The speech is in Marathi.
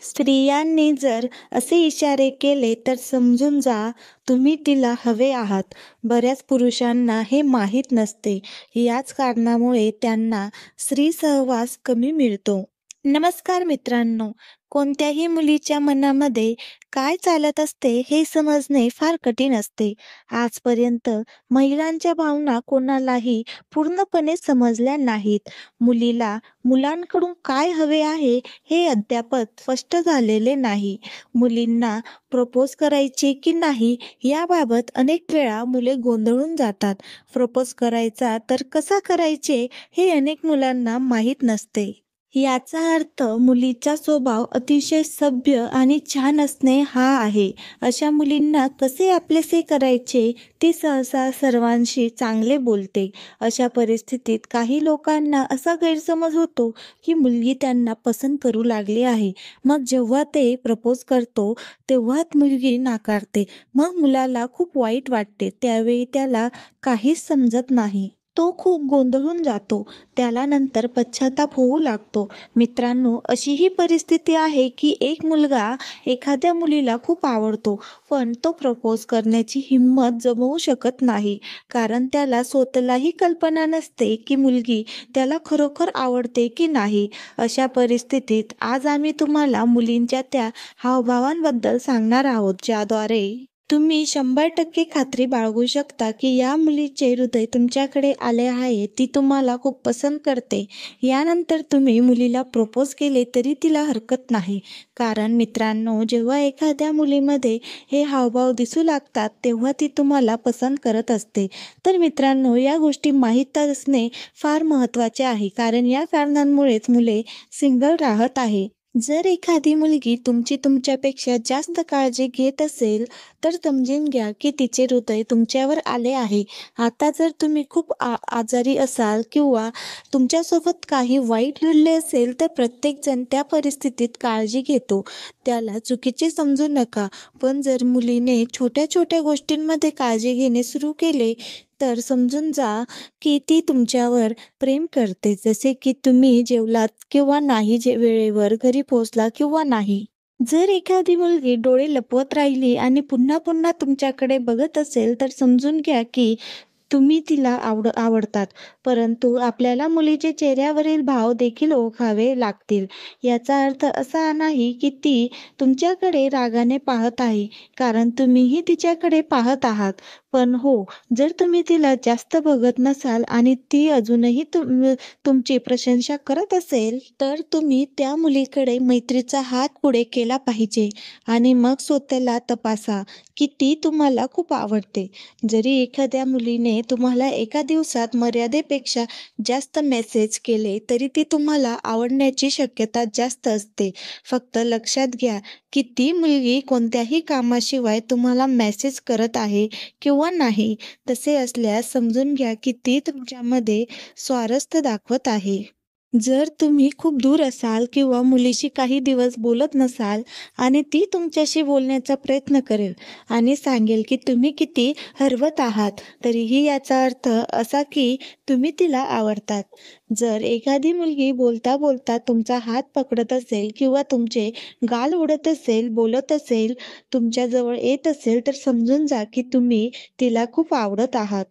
स्त्रियांनी जर असे इशारे केले तर समजून जा तुम्ही तिला हवे आहात. बऱ्याच पुरुषांना हे माहीत नसते. याच कारणामुळे त्यांना स्त्री सहवास कमी मिळतो. नमस्कार मित्रांनो, कोणत्याही मुलीच्या मनामध्ये काय चालत असते हे समजणे फार कठीण असते. आजपर्यंत महिलांच्या भावना कोणालाही पूर्णपणे समजल्या नाहीत. मुलीला मुलांकडून काय हवे आहे हे अद्याप स्पष्ट झालेले नाही. मुलींना प्रपोज करायचे की नाही याबाबत अनेक वेळा मुले गोंधळून जातात. प्रपोज करायचा तर कसा करायचे हे अनेक मुलांना माहीत नसते. याचा अर्थ मुलीचा स्वभाव अतिशय सभ्य आणि छान असणे हा आहे. अशा मुलींना कसे आपलेसे करायचे ती सहसा सर्वांशी चांगले बोलते. अशा परिस्थितीत काही लोकांना असा गैरसमज होतो की मुलगी त्यांना पसंत करू लागली आहे. मग जेव्हा ते प्रपोज करतो तेव्हा मुलगी नाकारते. मग मुलाला खूप वाईट वाटते. त्यावेळी त्याला काहीच समजत नाही. तो खूप गोंधळून जातो. त्याला नंतर पश्चाताप होऊ लागतो. मित्रांनो, अशी ही परिस्थिती आहे की एक मुलगा एखाद्या मुलीला खूप आवडतो, पण तो प्रपोज करण्याची हिंमत जमवू शकत नाही. कारण त्याला स्वतःलाही कल्पना नसते की मुलगी त्याला खरोखर आवडते की नाही. अशा परिस्थितीत आज आम्ही तुम्हाला मुलींच्या त्या हावभावांबद्दल सांगणार आहोत, ज्याद्वारे तुम्ही 100% खात्री बाळगू शकता की या मुलीचे हृदय तुमच्याकडे आले आहे, ती तुम्हाला खूप पसंत करते. यानंतर तुम्ही मुलीला प्रपोज केले तरी तिला हरकत नाही. कारण मित्रांनो, जेव्हा एखाद्या मुलीमध्ये हे हावभाव दिसू लागतात तेव्हा ती तुम्हाला पसंत करत असते. तर मित्रांनो, या गोष्टी माहीत असणे फार महत्त्वाचे आहे. कारण या कारणांमुळेच मुले सिंगल राहत आहे. जर एखादी मुलगी तुमची तुमच्यापेक्षा जास्त काळजी घेत असेल तर समजून घ्या की तिचे हृदय तुमच्यावर आले आहे. आता जर तुम्ही खूप आजारी असाल किंवा तुमच्यासोबत काही वाईट घडले असेल तर प्रत्येकजण त्या परिस्थितीत काळजी घेतो. त्याला चुकीचे समजू नका. पण जर मुलीने छोट्या छोट्या गोष्टींमध्ये काळजी घेणे सुरू केले तर समजून जा की ती तुमच्यावर प्रेम करते. जसे की तुम्ही जेवलात किंवा नाही, वेळेवर घरी पोहोचला किंवा नाही. जर एखादी मुलगी डोळे लपवत राहिली आणि पुन्हा पुन्हा तुमच्याकडे बघत असेल तर समजून घ्या की तुम्ही तिला आवडतात. परंतु आपल्याला मुलीचे चेहऱ्यावरील भाव देखील ओळखावे लागतील. याचा अर्थ असा नाही की ती तुमच्याकडे रागाने पाहत आहे, कारण तुम्हीही तिच्याकडे पाहत आहात. पण हो, जर तुम्ही तिला जास्त बघत नसाल आणि ती अजूनही तुमची प्रशंसा करत असेल तर तुम्ही त्या मुलीकडे मैत्रीचा हात पुढे केला पाहिजे आणि मग स्वतःला तपासा की ती तुम्हाला खूप आवडते. जरी एखाद्या मुलीने तुम्हाला एका दिवसात मर्यादेपेक्षा जास्त मेसेज केले तरी ती तुम्हाला आवडण्याची शक्यता जास्त असते. फक्त लक्षात घ्या की ती मुलगी कोणत्याही कामाशिवाय तुम्हाला मेसेज करत आहे किंवा नाही. तसे असल्यास समजून घ्या की ती तुमच्यामध्ये स्वारस्य दाखवत आहे. जर तुम्ही खूप दूर असाल किंवा मुलीशी काही दिवस बोलत नसाल आणि ती तुमच्याशी बोलण्याचा प्रयत्न करेल आणि सांगेल की तुम्ही किती हरवत आहात, तरीही याचा अर्थ असा की तुम्ही तिला आवडतात. जर एखादी मुलगी बोलता बोलता तुमचा हात पकडत असेल किंवा तुमचे गाल ओढत असेल, बोलत असेल, तुमच्याजवळ येत असेल तर समजून जा की तुम्ही तिला खूप आवडत आहात.